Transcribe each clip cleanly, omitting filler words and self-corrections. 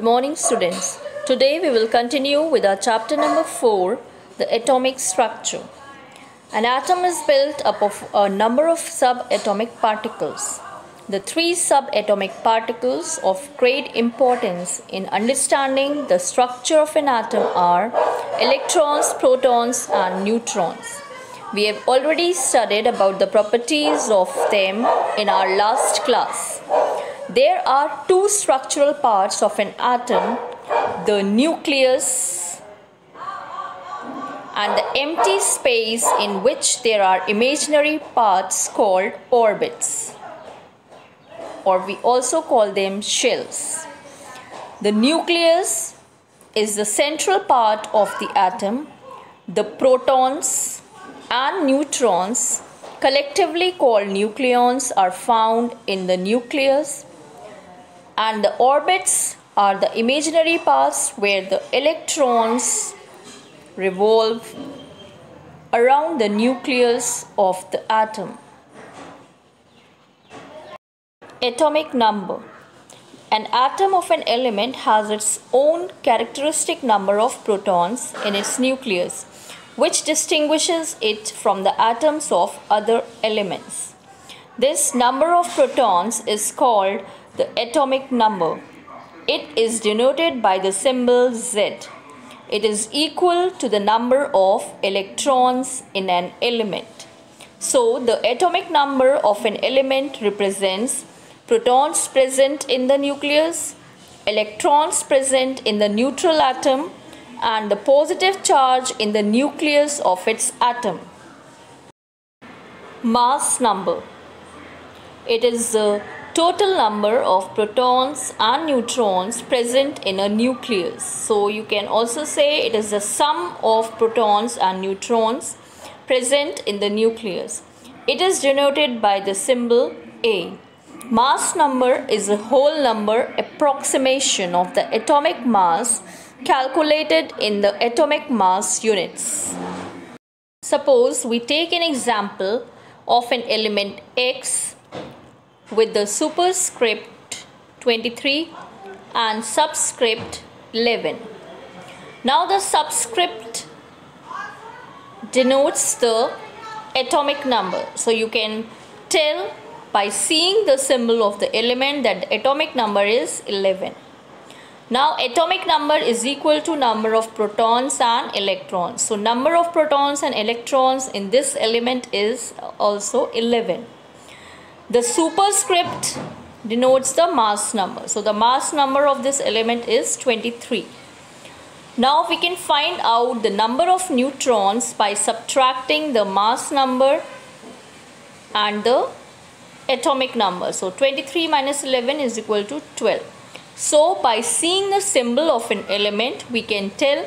morning, students. Today we will continue with our chapter number 4, the atomic structure. An atom is built up of a number of subatomic particles. The three subatomic particles of great importance in understanding the structure of an atom are electrons, protons, and neutrons. We have already studied about the properties of them in our last class. There are two structural parts of an atom, the nucleus and the empty space in which there are imaginary parts called orbits, or we also call them shells. The nucleus is the central part of the atom. The protons and neutrons, collectively called nucleons, are found in the nucleus, and the orbits are the imaginary parts where the electrons revolve around the nucleus of the atom. Atomic number. An atom of an element has its own characteristic number of protons in its nucleus, which distinguishes it from the atoms of other elements. This number of protons is called the atomic number. It is denoted by the symbol Z. It is equal to the number of electrons in an element. So, the atomic number of an element represents protons present in the nucleus, electrons present in the neutral atom, and the positive charge in the nucleus of its atom. Mass number. It is the total number of protons and neutrons present in a nucleus. So you can also say it is the sum of protons and neutrons present in the nucleus. It is denoted by the symbol A. Mass number is a whole number approximation of the atomic mass calculated in the atomic mass units. Suppose we take an example of an element X with the superscript 23 and subscript 11. Now the subscript denotes the atomic number. So you can tell by seeing the symbol of the element that the atomic number is 11. Now atomic number is equal to number of protons and electrons. So number of protons and electrons in this element is also 11. The superscript denotes the mass number. So the mass number of this element is 23. Now we can find out the number of neutrons by subtracting the mass number and the atomic number. So 23 minus 11 is equal to 12. So by seeing the symbol of an element, we can tell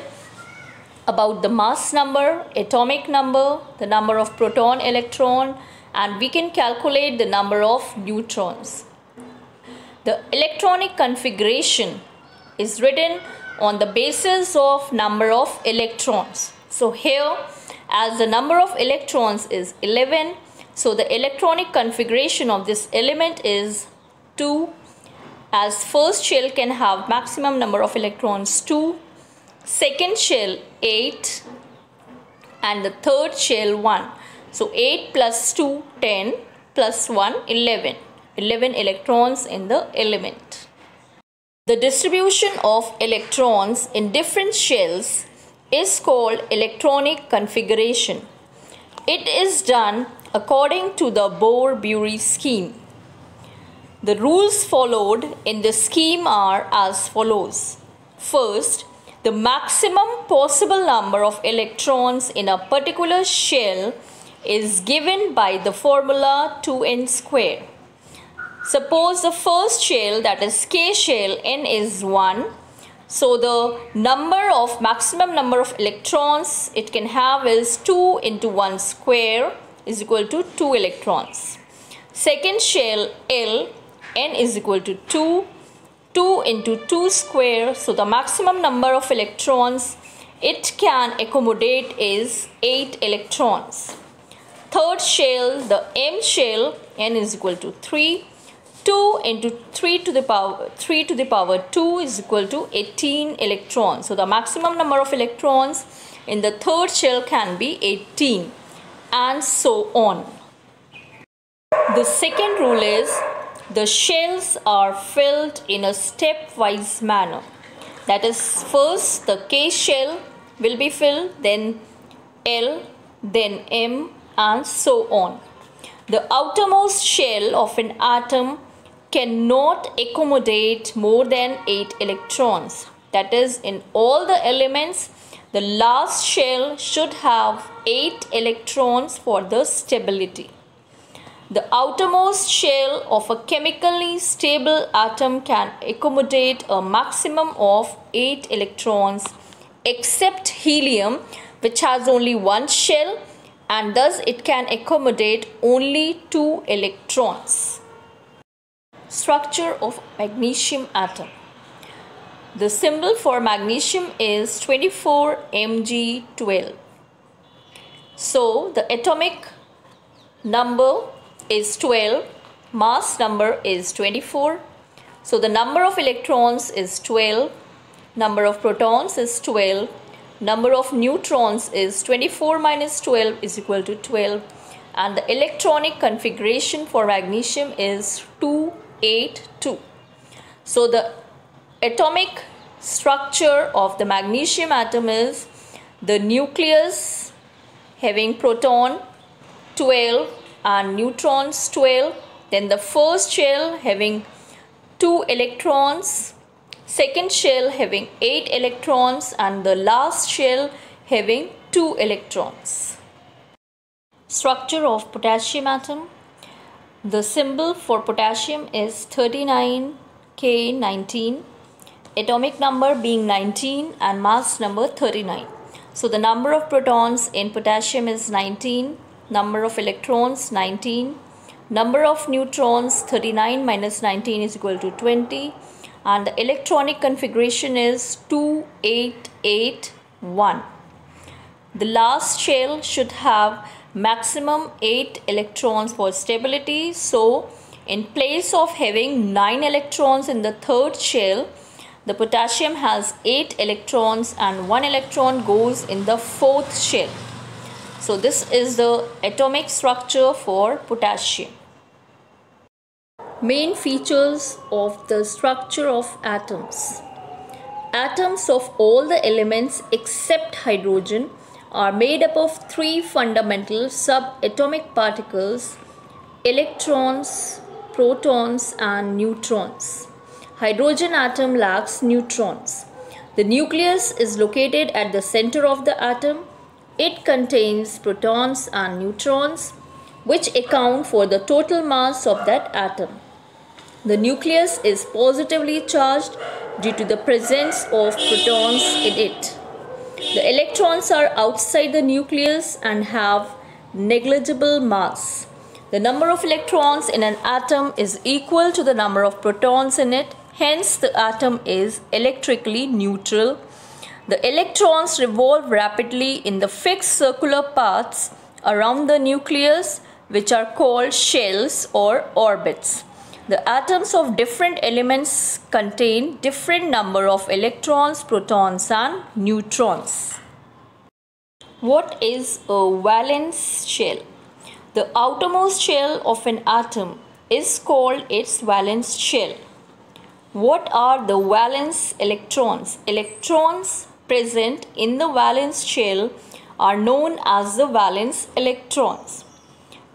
about the mass number, atomic number, the number of proton, electron, and we can calculate the number of neutrons. The electronic configuration is written on the basis of number of electrons. So here, as the number of electrons is 11, so the electronic configuration of this element is 2, as first shell can have maximum number of electrons 2, second shell 8, and the third shell 1. So 8 plus 2, 10, plus 1, 11. 11 electrons in the element. The distribution of electrons in different shells is called electronic configuration. It is done according to the Bohr-Bury scheme. The rules followed in the scheme are as follows. First, the maximum possible number of electrons in a particular shell is given by the formula 2n square. Suppose the first shell, that is K shell, n is 1. So the maximum number of electrons it can have is 2 into 1 square is equal to 2 electrons. Second shell L, n is equal to 2. 2 into 2 square. So the maximum number of electrons it can accommodate is 8 electrons. Third shell, the M shell, n is equal to 3. 2 into 3 to the power 2 is equal to 18 electrons. So the maximum number of electrons in the third shell can be 18, and so on. The second rule is the shells are filled in a stepwise manner. That is, first the K shell will be filled, then L, then M, and so on. The outermost shell of an atom cannot accommodate more than 8 electrons. That is, in all the elements, the last shell should have 8 electrons for the stability. The outermost shell of a chemically stable atom can accommodate a maximum of 8 electrons, except helium, which has only one shell, and thus it can accommodate only 2 electrons. Structure of magnesium atom. The symbol for magnesium is 24Mg12. So the atomic number is 12, mass number is 24. So the number of electrons is 12, number of protons is 12, number of neutrons is 24 minus 12 is equal to 12, and the electronic configuration for magnesium is 282. So the atomic structure of the magnesium atom is the nucleus having proton 12 and neutrons 12, then the first shell having 2 electrons, second shell having 8 electrons, and the last shell having 2 electrons. Structure of potassium atom. The symbol for potassium is 39K19, atomic number being 19 and mass number 39. So the number of protons in potassium is 19, number of electrons 19, number of neutrons 39 minus 19 is equal to 20, and the electronic configuration is 2881. The last shell should have maximum 8 electrons for stability. So in place of having 9 electrons in the third shell, the potassium has 8 electrons and 1 electron goes in the fourth shell. So this is the atomic structure for potassium. Main features of the structure of atoms. Atoms of all the elements except hydrogen are made up of 3 fundamental subatomic particles: electrons, protons, and neutrons. Hydrogen atom lacks neutrons. The nucleus is located at the center of the atom. It contains protons and neutrons, which account for the total mass of that atom. The nucleus is positively charged due to the presence of protons in it. The electrons are outside the nucleus and have negligible mass. The number of electrons in an atom is equal to the number of protons in it. Hence, the atom is electrically neutral. The electrons revolve rapidly in the fixed circular paths around the nucleus, which are called shells or orbits. The atoms of different elements contain different number of electrons, protons, and neutrons. What is a valence shell? The outermost shell of an atom is called its valence shell. What are the valence electrons? Electrons present in the valence shell are known as the valence electrons.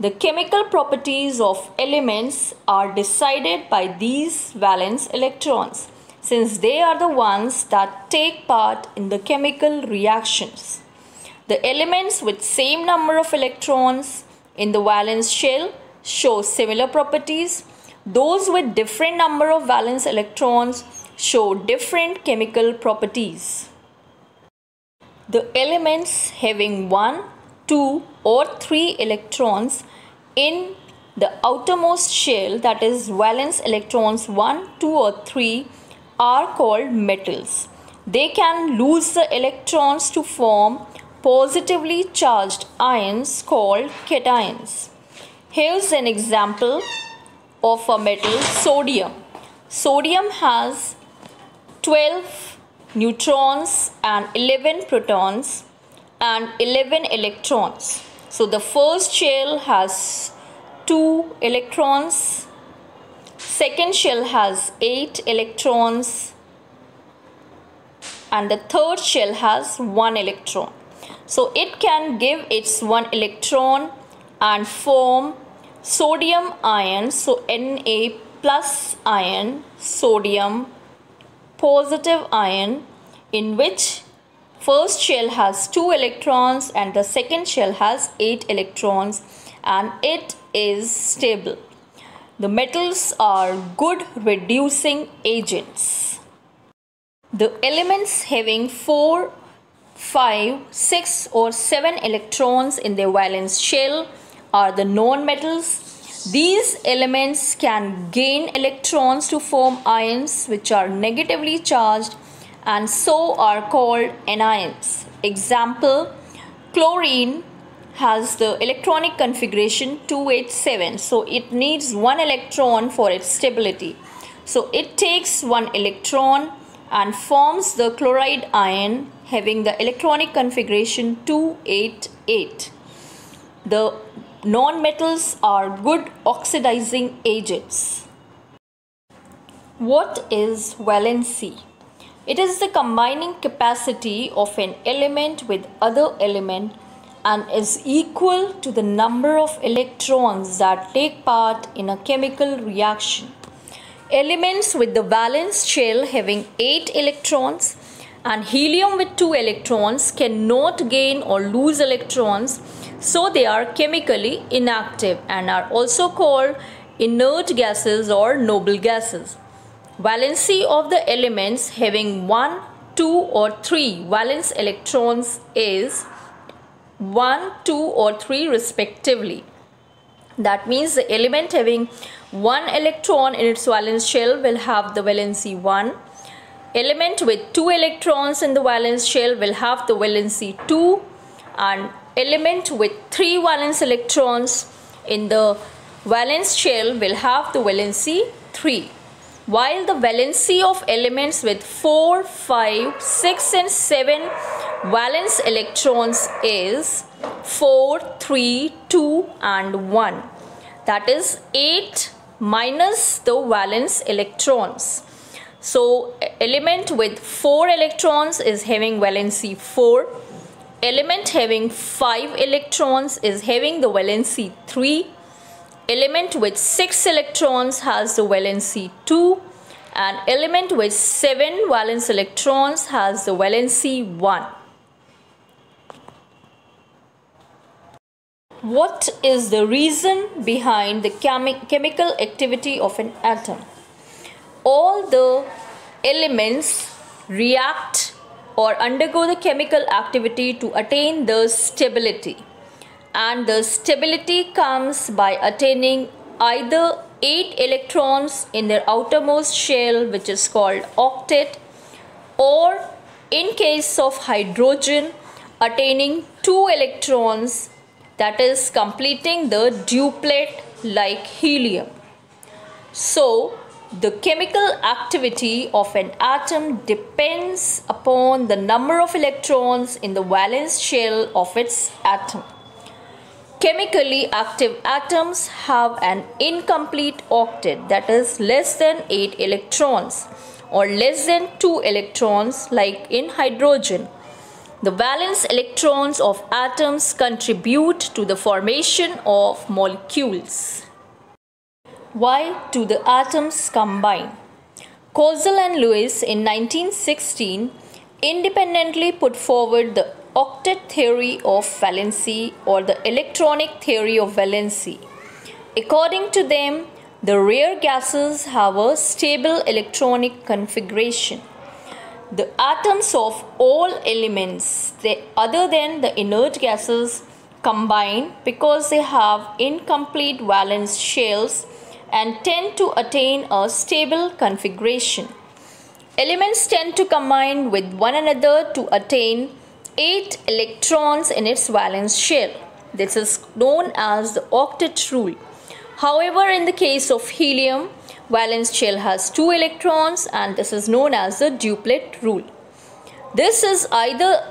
The chemical properties of elements are decided by these valence electrons, since they are the ones that take part in the chemical reactions. The elements with same number of electrons in the valence shell show similar properties. Those with different number of valence electrons show different chemical properties. The elements having 1, 2 or 3 electrons in the outermost shell, that is valence electrons 1, 2 or 3, are called metals. They can lose the electrons to form positively charged ions called cations. Here's an example. of a metal sodium. Sodium has 12 neutrons and 11 protons and 11 electrons. So the first shell has 2 electrons, second shell has 8 electrons, and the third shell has 1 electron. So it can give its 1 electron and form sodium ion, so Na plus ion, sodium positive ion, in which first shell has 2 electrons and the second shell has 8 electrons, and it is stable. The metals are good reducing agents. The elements having 4, 5, 6 or 7 electrons in their valence shell are the non-metals. These elements can gain electrons to form ions which are negatively charged and so are called anions. Example, chlorine has the electronic configuration 287, so it needs 1 electron for its stability. So it takes 1 electron and forms the chloride ion having the electronic configuration 288. The non-metals are good oxidizing agents. What is valency? It is the combining capacity of an element with other element and is equal to the number of electrons that take part in a chemical reaction. Elements with the valence shell having 8 electrons and helium with 2 electrons cannot gain or lose electrons, so they are chemically inactive and are also called inert gases or noble gases. Valency of the elements having 1, 2 or 3 valence electrons is 1, 2 or 3 respectively. That means the element having 1 electron in its valence shell will have the valency 1. Element with 2 electrons in the valence shell will have the valency 2, and element with 3 valence electrons in the valence shell will have the valency 3. While the valency of elements with 4, 5, 6 and 7 valence electrons is 4, 3, 2 and 1. That is 8 minus the valence electrons. So element with 4 electrons is having valency 4. Element having 5 electrons is having the valency 3. Element with 6 electrons has the valency 2. And element with 7 valence electrons has the valency 1. What is the reason behind the chemical activity of an atom? All the elements react or undergo the chemical activity to attain the stability, and the stability comes by attaining either 8 electrons in their outermost shell, which is called octet, or in case of hydrogen attaining 2 electrons, that is completing the duplet like helium. So the chemical activity of an atom depends upon the number of electrons in the valence shell of its atom. Chemically active atoms have an incomplete octet, that is less than 8 electrons or less than 2 electrons like in hydrogen. The valence electrons of atoms contribute to the formation of molecules. Why do the atoms combine? Kozul and Lewis in 1916 independently put forward the octet theory of valency or the electronic theory of valency. According to them, the rare gases have a stable electronic configuration. The atoms of all elements other than the inert gases combine because they have incomplete valence shells and tend to attain a stable configuration. Elements tend to combine with one another to attain 8 electrons in its valence shell. This is known as the octet rule. However, in the case of helium, valence shell has 2 electrons, and this is known as the duplet rule. This is either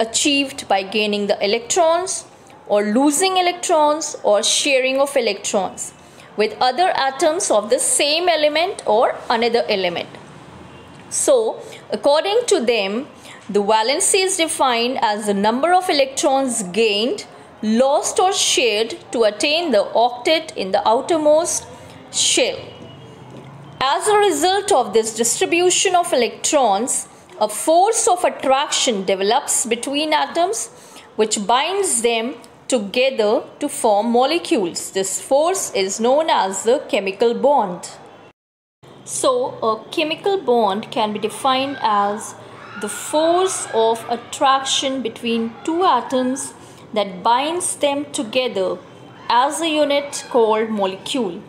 achieved by gaining the electrons or losing electrons or sharing of electrons with other atoms of the same element or another element. So, according to them, the valency is defined as the number of electrons gained, lost or shared to attain the octet in the outermost shell. As a result of this distribution of electrons, a force of attraction develops between atoms which binds them together to form molecules. This force is known as the chemical bond. So, a chemical bond can be defined as the force of attraction between two atoms that binds them together as a unit called molecule.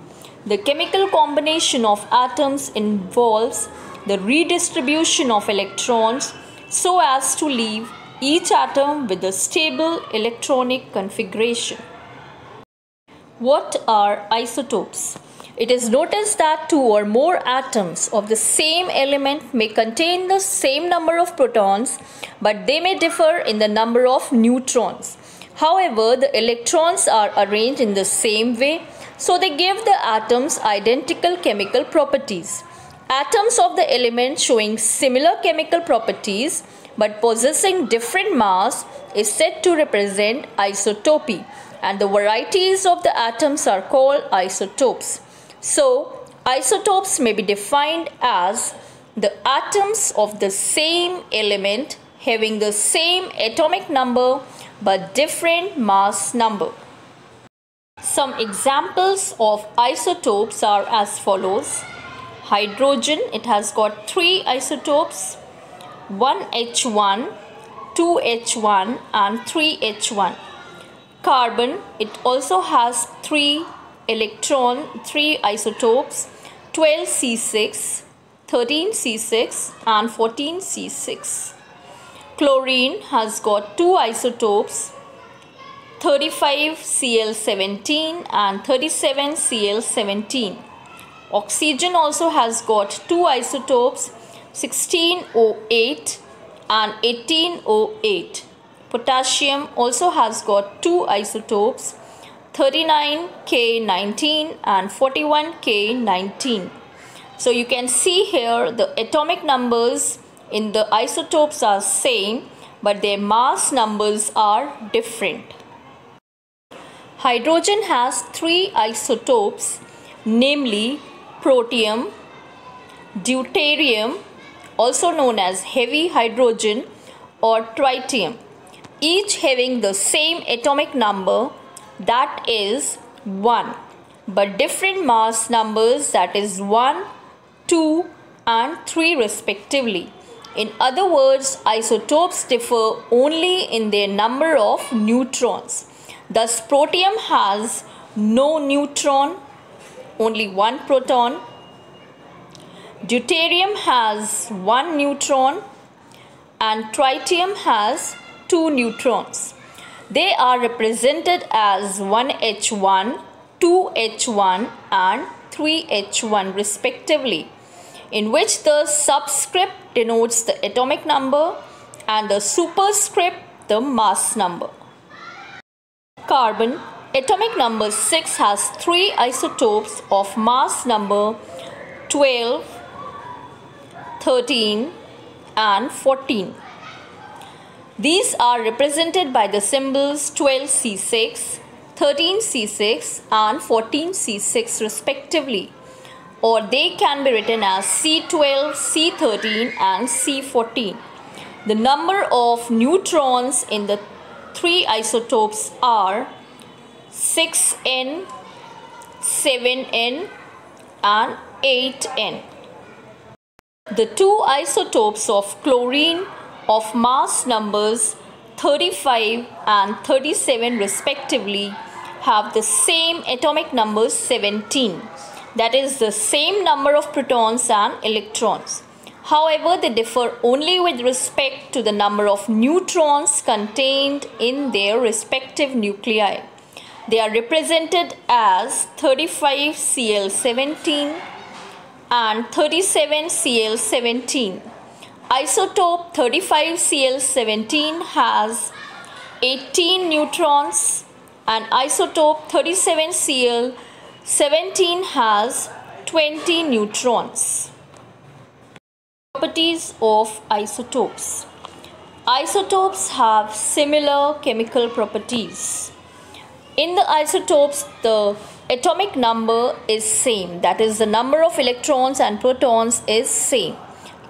The chemical combination of atoms involves the redistribution of electrons so as to leave each atom with a stable electronic configuration. What are isotopes? It is noticed that two or more atoms of the same element may contain the same number of protons, but they may differ in the number of neutrons. However, the electrons are arranged in the same way, so they give the atoms identical chemical properties. Atoms of the element showing similar chemical properties but possessing different mass is said to represent isotopy, and the varieties of the atoms are called isotopes. So, isotopes may be defined as the atoms of the same element having the same atomic number but different mass number. Some examples of isotopes are as follows. Hydrogen, it has got 3 isotopes, 1H1, 2H1 and 3H1. Carbon, it also has 3 isotopes, 12C6, 13C6 and 14C6. Chlorine has got 2 isotopes, 35Cl17 and 37Cl17. Oxygen also has got 2 isotopes, 16O8 and 18O8. Potassium also has got 2 isotopes, 39K19 and 41K19. So you can see here the atomic numbers in the isotopes are same, but their mass numbers are different. Hydrogen has 3 isotopes, namely protium, deuterium, also known as heavy hydrogen, or tritium, each having the same atomic number, that is 1, but different mass numbers, that is 1, 2 and 3 respectively. In other words, isotopes differ only in their number of neutrons. Thus, protium has no neutron, only 1 proton. Deuterium has 1 neutron and tritium has 2 neutrons. They are represented as 1H1, 2H1 and 3H1 respectively, in which the subscript denotes the atomic number and the superscript the mass number. Carbon, atomic number 6, has 3 isotopes of mass number 12, 13 and 14. These are represented by the symbols 12C6, 13C6 and 14C6 respectively, or they can be written as C12, C13 and C14. The number of neutrons in the 3 isotopes are 6N, 7N and 8N. The 2 isotopes of chlorine of mass numbers 35 and 37 respectively have the same atomic number 17, that is the same number of protons and electrons. However, they differ only with respect to the number of neutrons contained in their respective nuclei. They are represented as 35Cl17 and 37Cl17. Isotope 35Cl17 has 18 neutrons and isotope 37Cl17 has 20 neutrons. Properties of isotopes. Isotopes have similar chemical properties. In the isotopes, the atomic number is same, that is, the number of electrons and protons is same.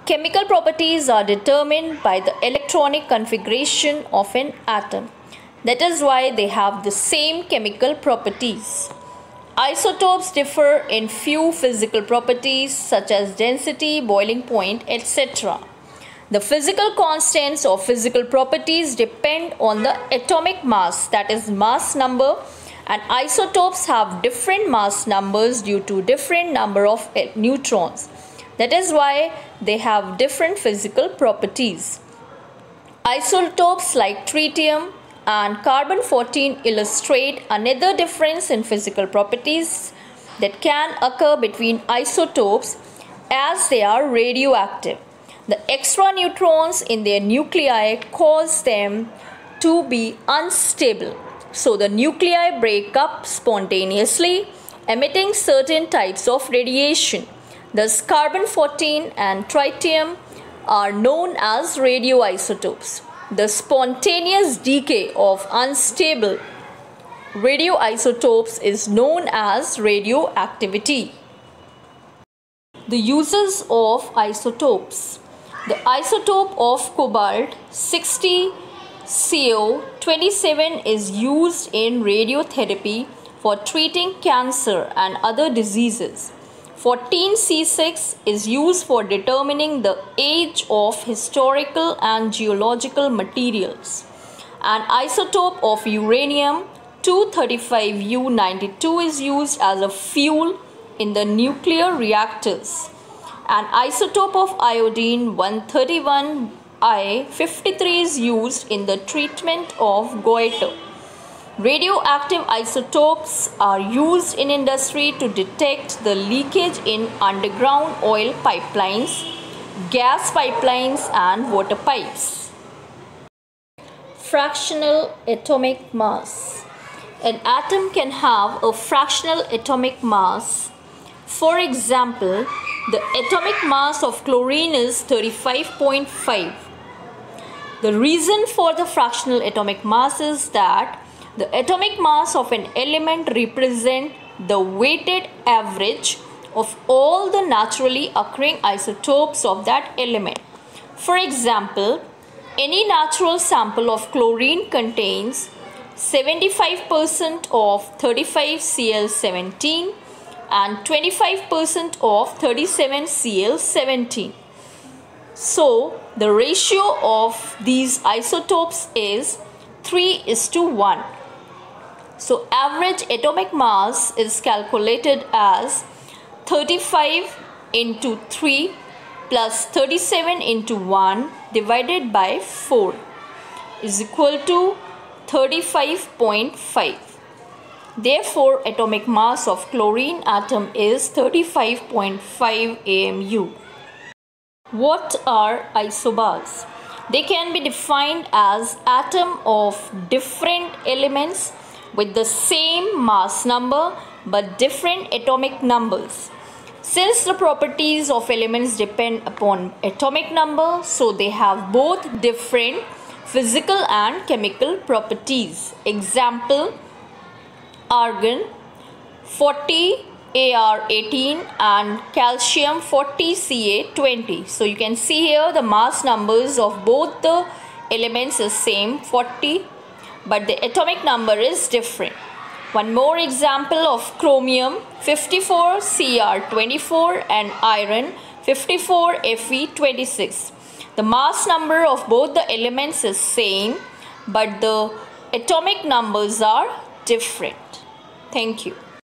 Chemical properties are determined by the electronic configuration of an atom. That is why they have the same chemical properties. Isotopes differ in few physical properties such as density, boiling point, etc. The physical constants or physical properties depend on the atomic mass, that is mass number, and isotopes have different mass numbers due to different number of neutrons. That is why they have different physical properties. Isotopes like tritium and carbon-14 illustrate another difference in physical properties that can occur between isotopes as they are radioactive. The extra neutrons in their nuclei cause them to be unstable. So the nuclei break up spontaneously, emitting certain types of radiation. Thus, carbon-14 and tritium are known as radioisotopes. The spontaneous decay of unstable radioisotopes is known as radioactivity. The uses of isotopes. The isotope of cobalt 60 CO27 is used in radiotherapy for treating cancer and other diseases. 14C6 is used for determining the age of historical and geological materials. An isotope of uranium 235U92 is used as a fuel in the nuclear reactors. An isotope of iodine 131I53 is used in the treatment of goiter. Radioactive isotopes are used in industry to detect the leakage in underground oil pipelines, gas pipelines, and water pipes. Fractional atomic mass. An atom can have a fractional atomic mass. For example, the atomic mass of chlorine is 35.5. The reason for the fractional atomic mass is that the atomic mass of an element represents the weighted average of all the naturally occurring isotopes of that element. For example, any natural sample of chlorine contains 75% of 35Cl17 and 25% of 37Cl17. So, the ratio of these isotopes is 3:1. So, average atomic mass is calculated as 35 into 3 plus 37 into 1 divided by 4 is equal to 35.5. Therefore, atomic mass of chlorine atom is 35.5 AMU. What are isobars? They can be defined as atom of different elements with the same mass number but different atomic numbers. Since the properties of elements depend upon atomic number, so they have both different physical and chemical properties. Example, argon 40 Ar18 and calcium 40 Ca20. So you can see here the mass numbers of both the elements is same 40, but the atomic number is different. One more example of chromium 54 Cr24 and iron 54 Fe26. The mass number of both the elements is same, but the atomic numbers are different. Thank you.